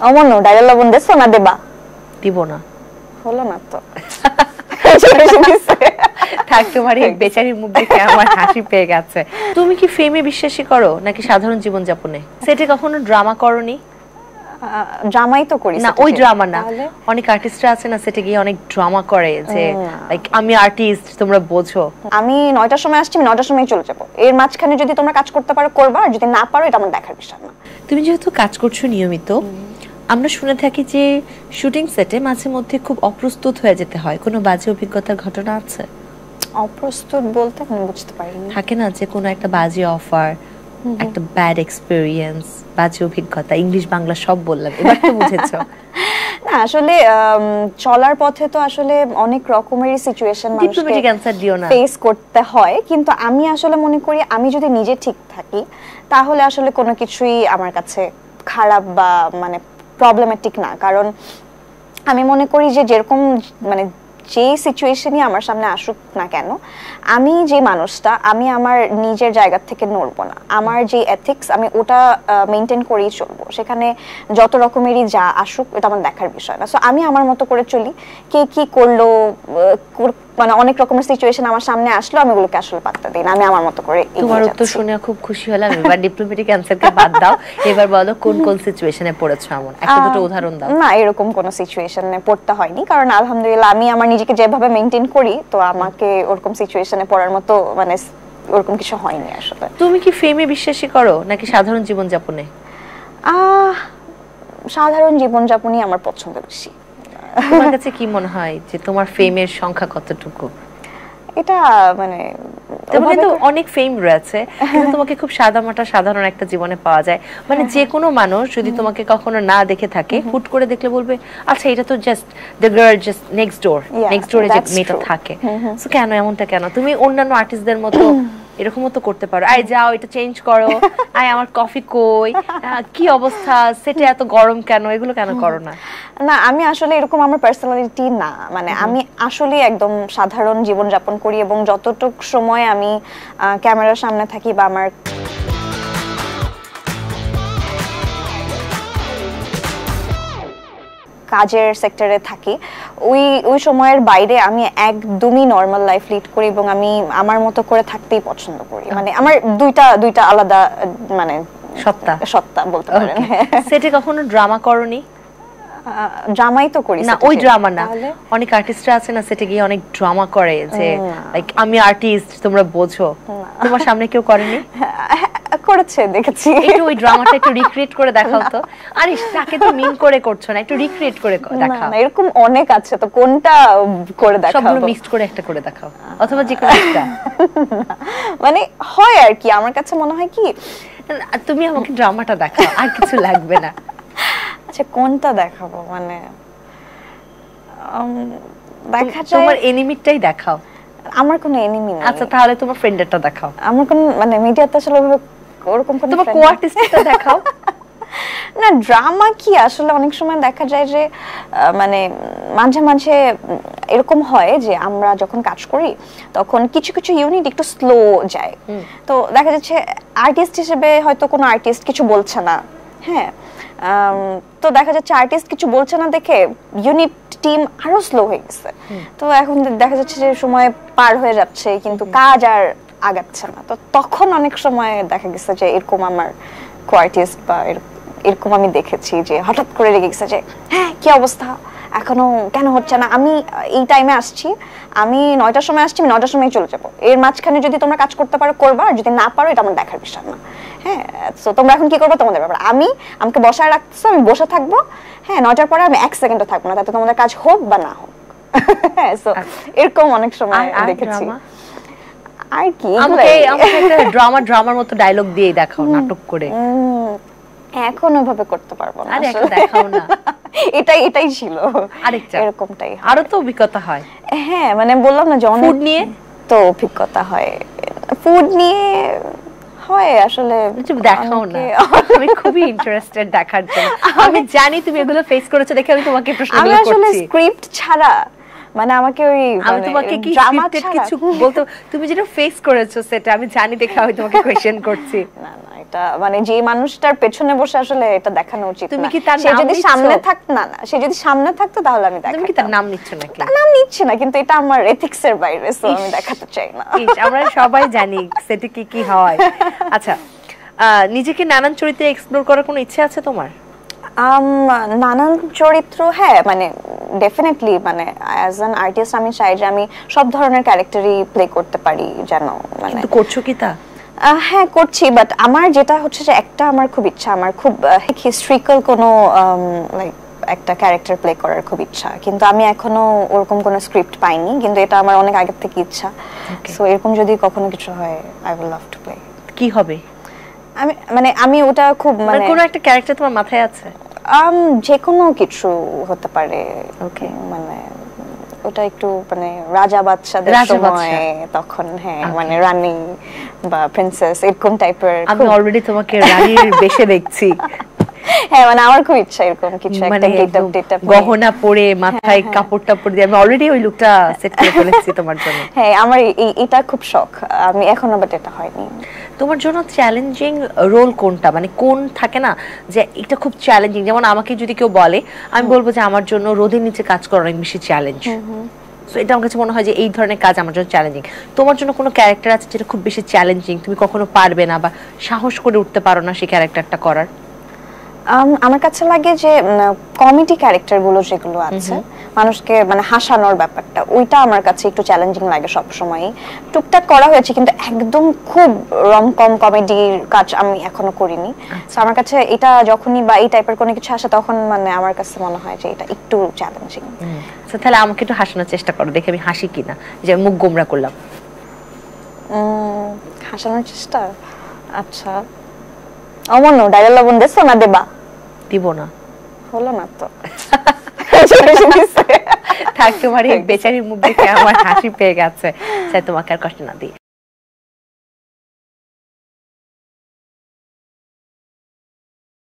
অমন ডাইল লবণ দেছো না দেবা? দিব না। হলো না তো। থাক, তোমার এই বেচারির মুখ দেখে আমার হাসি পেয়ে গেছে। তুমি কি ফেমে বিশ্বাসী করো নাকি সাধারণ জীবন যাপনে? সেটে কখনো ড্রামা করনি? ড্রামাই তো করি না, ওই ড্রামা না, অনেক আর্টিস্টরা আছে না সেটে গিয়ে অনেক ড্রামা করে যে লাইক আমি আর্টিস্ট তোমরা বোঝো। আমি 9টার সময় আসছি, আমি 9টার সময় চলে যাব। এর মাঝখানে যদি তোমরা কাজ করতে পারো করবা, আর যদি না পারো এটা আমার দেখার বিষয় না। তুমি যেহেতু কাজ করছো নিয়মিত, আমরা শুনে থাকি যে শুটিং সেটে মাঝে মধ্যে খুব অপ্রস্তুত হয়ে যেতে হয়। কোনো বাজে অভিজ্ঞতার ঘটনা আছে? অপ্রস্তুত বলতে আমি বুঝতে পারিনি। থাকে না যে কোনো একটা বাজে অফার, একটা ব্যাড এক্সপেরিয়েন্স, বাজে অভিজ্ঞতা, ইংলিশ বাংলা সব বললাম, এবার তো বুঝেছো। না আসলে চলার পথে তো আসলে অনেক রকমেরই সিচুয়েশন মানুষকে ফেস করতে হয়, কিন্তু আমি আসলে মনে করি আমি যদি নিজে ঠিক থাকি তাহলে আসলে কোনো কিছুই আমার কাছে খারাপ বা মানে প্রবলেমেটিক না। কারণ আমি মনে করি যে যেরকম মানে যে সিচুয়েশনই আমার সামনে আসুক না কেন, আমি যে মানুষটা, আমি আমার নিজের জায়গা থেকে নড়বো না। আমার যে এথিক্স আমি ওটা মেনটেন করেই চলবো। সেখানে যত রকমেরই যা আসুক এটা আমার দেখার বিষয় না। সো আমি আমার মতো করে চলি। কে কি করলো, মানে অনেক রকমের সিচুয়েশন আমার সামনে আসলো, আমি ওগুলোকে আসলে পাত্তা দিই না, আমি আমার মতো করে। তোমার উত্তর শুনে খুব খুশি হলাম। এবার ডিপ্লোম্যাটিক অ্যানসারকে বাদ দাও, এবার বলো কোন কোন সিচুয়েশনে পড়েছো? এমন একটা দুটো উদাহরণ দাও। না, এরকম কোনো সিচুয়েশনে পড়তে হয়নি, কারণ আলহামদুলিল্লাহ আমি আমার নিজেকে যেভাবে মেইনটেইন করি, তো আমাকে ওরকম সিচুয়েশনে পড়ার মতো মানে ওরকম কিছু হয়নি আসলে। তুমি কি ফেমে বিশ্বাসী করো নাকি সাধারণ জীবন যাপনে? সাধারণ জীবন যাপনই আমার পছন্দ বেশি। তোমার কাছে কি মনে হয় যে তোমার ফেমের সংখ্যা কতটুকু? এটা মানে তোমাকে তো অনেক ফেম রয়েছে, কিন্তু তোমাকে খুব সাদামাটা সাধারণ একটা জীবনে পাওয়া যায়। মানে যে কোনো মানুষ যদি তোমাকে কখনো না দেখে থাকে, হুট করে দেখলে বলবে আচ্ছা এটা তো just the girl just next ডোরে যে মেয়েটা থাকে। সো কেন এমনটা কেন? তুমি অন্যান্য আর্টিস্টদের মতো এরকমও তো করতে পারো, আই যাও এটা চেঞ্জ করো, আই আমার কফি কই, কি অবস্থা, সেটা এত গরম কেন, এগুলো কেন করো না? না, আমি আসলে এরকম আমার পার্সোনালিটি না। মানে আমি আসলে একদম সাধারণ জীবন যাপন করি, এবং যতটুকু সময় আমি ক্যামেরার সামনে থাকি বা আমার কাজের সেক্টরে থাকি, ওই সময়ের বাইরে আমি একদমই নরমাল লাইফ লিড করি, এবং আমি আমার মতো করে থাকতেই পছন্দ করি। মানে আমার দুইটা আলাদা মানে সত্তা বলতে পারেন। সেটে কখনো ড্রামা করনি? ড্রামাই তো করি না, ওই ড্রামা না, অনেক আর্টিস্টরা আছে না সেটে গিয়ে অনেক ড্রামা করে যে লাইক আমি আর্টিস্ট তোমরা বোঝো। তোমার সামনে কেউ করেনি? করেছে, দেখেছি। একটু ওই ড্রামাটা একটু রিক্রিয়েট করে দেখাও তো। আরে তাকে তো মিন করে করছো না, একটু রিক্রিয়েট করে দেখাও। না, এরকম অনেক আছে, তো কোনটা করে দেখাও? সবগুলো মিক্সড করে একটা করে দেখাও, অথবা যে কোনো একটা। মানে হয় আর কি, আমার কাছে মনে হয় কি তুমি আমাকে ড্রামাটা দেখাও, আর কিছু লাগবে না। আচ্ছা, কোনটা দেখাবো? মানে দেখা যায় তোমার এনিমিটাই দেখাও। আমার কোনো এনিমি নেই। আচ্ছা তাহলে তোমার ফ্রেন্ডেরটা দেখাও। আমার কোন মানে মিডিয়াতে আসলে ওরকম কোন তোমার কো আর্টিস্টটা দেখাও। না, ড্রামা কি আসলে অনেক সময় দেখা যায় যে মানে মাঝে মাঝে এরকম হয় যে আমরা যখন কাজ করি তখন কিছু কিছু ইউনিট একটু স্লো যায়। তো দেখা যাচ্ছে আর্টিস্ট হিসেবে হয়তো কোনো আর্টিস্ট কিছু বলছে না, হ্যাঁ, তো দেখা যাচ্ছে আর্টিস্ট কিছু বলছে না দেখে ইউনিট টিম আরো স্লো হয়ে গেছে। তো এখন দেখা যাচ্ছে যে সময় পার হয়ে যাচ্ছে কিন্তু কাজ আর আগাচ্ছে না। তো তখন অনেক সময় দেখা গেছে যে এরকম আমার কো আর্টিস্ট বা এরকম আমি দেখেছি যে হঠাৎ করে রেগে গেছে যে হ্যাঁ কি অবস্থা, এখনো কেন হচ্ছে না, আমি এই টাইমে আসছি, আমি 9টার সময় আসছি, আমি 9টার সময় চলে যাবো, এর মাঝখানে যদি তোমরা কাজ করতে পারো করবা, আর যদি না পারো এটা আমার দেখার বিষয় না। হ্যাঁ, তো তোমরা এখন কি করবে তোমাদের ব্যাপার, আমাকে বসায় রাখছো, আমি বসে থাকবো, হ্যাঁ 9টার পরে আমি 1 সেকেন্ডও থাকবো না, তাতে তোমাদের কাজ হোক বা না হোক। হ্যাঁ, সো এরকম অনেক সময় দেখেছি। আর কি আমাকে একটা ড্রামার মতো ডায়লগ দিয়ে দেখাও নাটক করে। এখন ওইভাবে করতে পারবো না, আরে একটা দেখাও না। এটাই ছিল, আরেকটা এরকমটাই আরো তো অভিজ্ঞতা হয়। হ্যাঁ, মানে বললাম না যে ফুড নিয়ে তো অভিজ্ঞতা হয়, ফুড নিয়ে হয় আসলে। দেখাও না, আমি খুবই ইন্টারেস্টেড দেখার জন্য। আমি জানি তুমি এগুলো ফেস করেছো দেখে আমি তোমাকে প্রশ্নগুলো করছি। আমি আসলে স্ক্রিপ্ট ছাড়া মানে আমাকে ওই আমি তোমাকে কি স্ক্রিপ্টেড কিছু বলতো, তুমি যেটা ফেস করেছো সেটা আমি জানি দেখে আমি তোমাকে কোশ্চেন করছি। না না, এটা মানে যে মানুষটার পেছনে বসে আসলে এটা দেখানো উচিত তুমি না। কি তার সে নাম যদি নিচ্ছ? সামনে থাকতো না না, সে যদি সামনে থাকতো তাহলে আমি দেখাতাম। তুমি কি তার নাম নিচ্ছ নাকি? তার নাম নিচ্ছি না, কিন্তু এটা আমার এথিক্স এর বাইরে, সো আমি দেখাতে চাই না। আমরা সবাই জানি সেটা কি কি হয়। আচ্ছা, নিজেকে নানান চরিত্রে এক্সপ্লোর করার কোনো ইচ্ছে আছে তোমার? নানান চরিত্র, হ্যাঁ মানে ডেফিনেটলি, মানে অ্যাজ অ্যান আর্টিস্ট আমি চাই যে আমি সব ধরনের ক্যারেক্টারই প্লে করতে পারি, যেন মানে। কিন্তু করছো কি তা? হ্যাঁ করছি, বাট আমার যেটা হচ্ছে যে একটা আমার খুব ইচ্ছা, আমার খুব হিস্ট্রিক্যাল কোনো লাইক একটা ক্যারেক্টার প্লে করার খুব ইচ্ছা, কিন্তু আমি এখনো ওরকম কোনো স্ক্রিপ্ট পাইনি, কিন্তু এটা আমার অনেক আগে থেকে ইচ্ছা। সো এরকম যদি কখনো কিছু হয়, I will love to play. কি হবে? আমি ওটা খুব মানে কোনো একটা ক্যারেক্টার তোমার মাথায় আছে? যে কোনো কিছু হতে পারে। ওকে, মানে ওটা একটু মানে রাজা বাদশাদের সময়, তখন হ্যাঁ মানে রানী বা প্রিন্সেস এরকম টাইপের। আমি অলরেডি তোমাকে রানীর বেশে দেখছি। হ্যাঁ মানে আমার খুব ইচ্ছা এরকম কিছু একটা গেটআপ গহনা পরে মাথায় কাপড় টাপড় দিয়ে, আমি অলরেডি ওই লুকটা সেট করে ফেলেছি তোমার জন্য। হ্যাঁ আমার এটা খুব শখ, আমি এখনো বাট এটা হয়নি। তোমার জন্য চ্যালেঞ্জিং রোল কোনটা, মানে কোন থাকে না যে এটা খুব চ্যালেঞ্জিং? যেমন আমাকে যদি কেউ বলে, আমি বলবো যে আমার জন্য রোদের নিচে কাজ করা অনেক বেশি চ্যালেঞ্জ। সো এটা আমার কাছে মনে হয় যে এই ধরনের কাজ আমার জন্য চ্যালেঞ্জিং। তোমার জন্য কোনো ক্যারেক্টার আছে যেটা খুব বেশি চ্যালেঞ্জিং, তুমি কখনো পারবে না বা সাহস করে উঠতে পারো না সেই ক্যারেক্টারটা করার? আমার কাছে লাগে যে কমেডি ক্যারেক্টার গুলো যেগুলো আছে, মানুষকে মানে হাসানোর ব্যাপারটা, ওইটা আমার কাছে একটু চ্যালেঞ্জিং লাগে সব সময়। টুকটাক করা হয়েছে, কিন্তু একদম খুব রমকম কমেডির কাজ আমি এখনো করিনি। সো আমার কাছে এটা যখনই বা এই টাইপের কোনো কিছু আসে, তখন মানে আমার কাছে মনে হয় যে এটা একটু চ্যালেঞ্জিং। তাহলে আমাকে একটু হাসানোর চেষ্টা করো, দেখে আমি হাসি কিনা, যে মুখ গোমরা করলাম। হাসানোর চেষ্টা? আচ্ছা, অমন ডায়লগ লবণ দেছো না দেবা? দিব না। হলো না তো। থাক, তোমার এই বেচারির মুখ দেখে আমার হাসি পেয়ে গেছে, তাই তোমাকে আর কষ্ট না দিই।